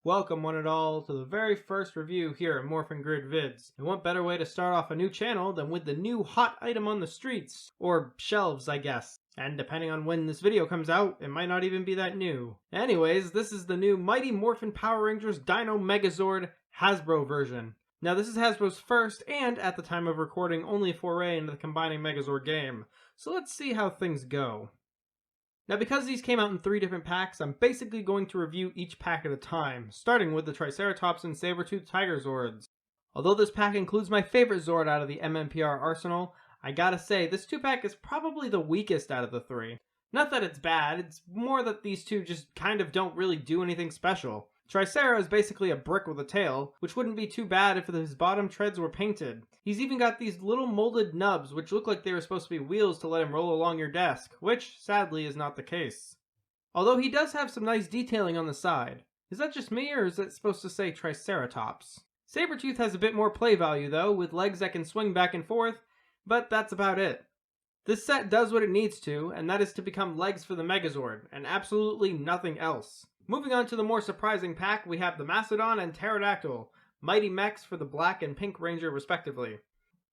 Welcome one and all to the very first review here at Morphin Vids. And what better way to start off a new channel than with the new hot item on the streets, or shelves I guess. And depending on when this video comes out, it might not even be that new. Anyways, this is the new Mighty Morphin Power Rangers DINO MEGAZORD HASBRO version. Now this is Hasbro's first, and at the time of recording, only foray into the combining Megazord game. So let's see how things go. Now because these came out in 3 different packs, I'm basically going to review each pack at a time, starting with the Triceratops and Sabertooth Tiger Zords. Although this pack includes my favorite Zord out of the MMPR arsenal, I gotta say, this 2-pack is probably the weakest out of the 3. Not that it's bad, it's more that these two just kind of don't really do anything special. Tricera is basically a brick with a tail, which wouldn't be too bad if his bottom treads were painted. He's even got these little molded nubs which look like they were supposed to be wheels to let him roll along your desk, which sadly is not the case. Although he does have some nice detailing on the side. Is that just me, or is it supposed to say Triceratops? Sabertooth has a bit more play value though, with legs that can swing back and forth, but that's about it. This set does what it needs to, and that is to become legs for the Megazord, and absolutely nothing else. Moving on to the more surprising pack, we have the Mastodon and Pterodactyl, mighty mechs for the Black and Pink Ranger respectively.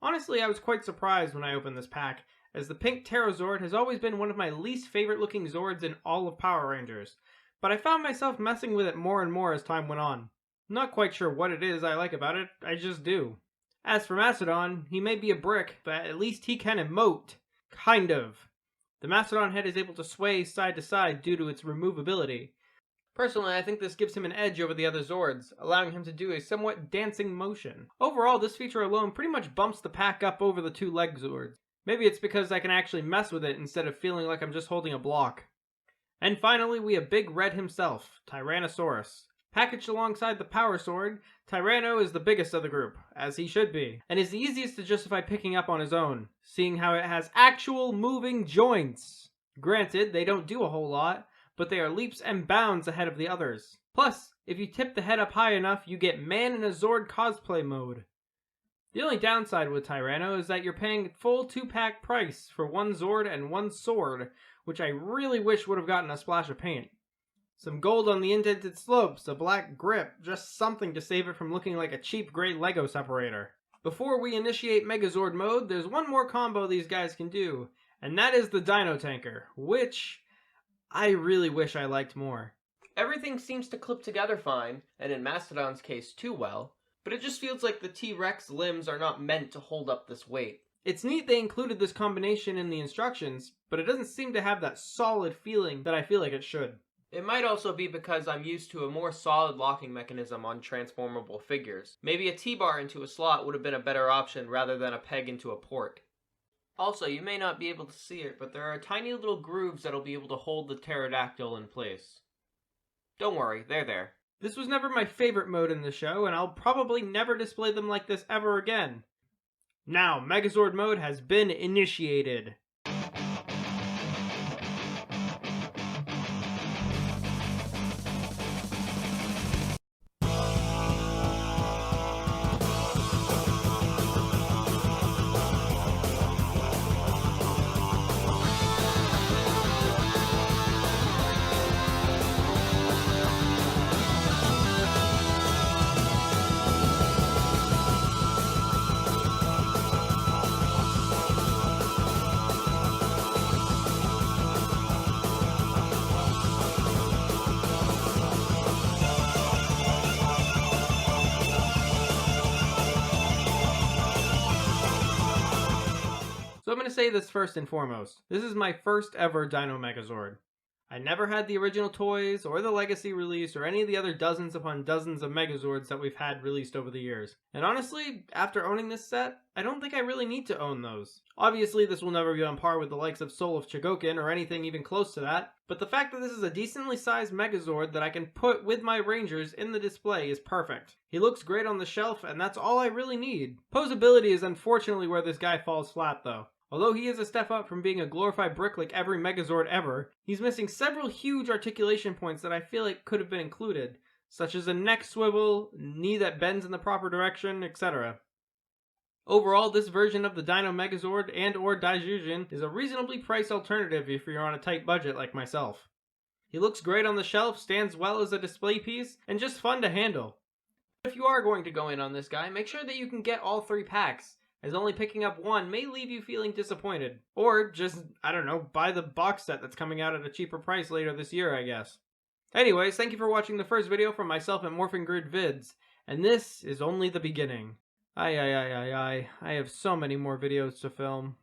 Honestly, I was quite surprised when I opened this pack, as the Pink Pterozord has always been one of my least favorite looking Zords in all of Power Rangers, but I found myself messing with it more and more as time went on. Not quite sure what it is I like about it, I just do. As for Mastodon, he may be a brick, but at least he can emote. Kind of. The Mastodon head is able to sway side to side due to its removability. Personally, I think this gives him an edge over the other Zords, allowing him to do a somewhat dancing motion. Overall, this feature alone pretty much bumps the pack up over the 2 leg Zords. Maybe it's because I can actually mess with it instead of feeling like I'm just holding a block. And finally, we have Big Red himself, Tyrannosaurus. Packaged alongside the Power Sword, Tyranno is the biggest of the group, as he should be, and is the easiest to justify picking up on his own, seeing how it has actual moving joints. Granted, they don't do a whole lot, but they are leaps and bounds ahead of the others. Plus, if you tip the head up high enough, you get Man in a Zord cosplay mode. The only downside with Tyranno is that you're paying full 2-pack price for 1 Zord and 1 sword, which I really wish would have gotten a splash of paint. Some gold on the indented slopes, a black grip, just something to save it from looking like a cheap gray Lego separator. Before we initiate Megazord mode, there's one more combo these guys can do, and that is the Dino Tanker, which I really wish I liked more. Everything seems to clip together fine, and in Mastodon's case too well, but it just feels like the T-Rex limbs are not meant to hold up this weight. It's neat they included this combination in the instructions, but it doesn't seem to have that solid feeling that I feel like it should. It might also be because I'm used to a more solid locking mechanism on transformable figures. Maybe a T-bar into a slot would have been a better option rather than a peg into a port. Also, you may not be able to see it, but there are tiny little grooves that'll be able to hold the pterodactyl in place. Don't worry, they're there. This was never my favorite mode in the show, and I'll probably never display them like this ever again. Now, Megazord mode has been initiated. So I'm going to say this first and foremost. This is my first ever Dino Megazord. I never had the original toys, or the Legacy release, or any of the other dozens upon dozens of Megazords that we've had released over the years. And honestly, after owning this set, I don't think I really need to own those. Obviously, this will never be on par with the likes of Soul of Chogokin or anything even close to that, but the fact that this is a decently sized Megazord that I can put with my Rangers in the display is perfect. He looks great on the shelf, and that's all I really need. Posability is unfortunately where this guy falls flat though. Although he is a step up from being a glorified brick like every Megazord ever, he's missing several huge articulation points that I feel like could have been included, such as a neck swivel, knee that bends in the proper direction, etc. Overall, this version of the Dino Megazord and or Daijujin is a reasonably priced alternative if you're on a tight budget like myself. He looks great on the shelf, stands well as a display piece, and just fun to handle. If you are going to go in on this guy, make sure that you can get all 3 packs, as only picking up one may leave you feeling disappointed. Or just, I don't know, buy the box set that's coming out at a cheaper price later this year, I guess. Anyways, thank you for watching the first video from myself at Morphin Grid Vids, and this is only the beginning. I have so many more videos to film.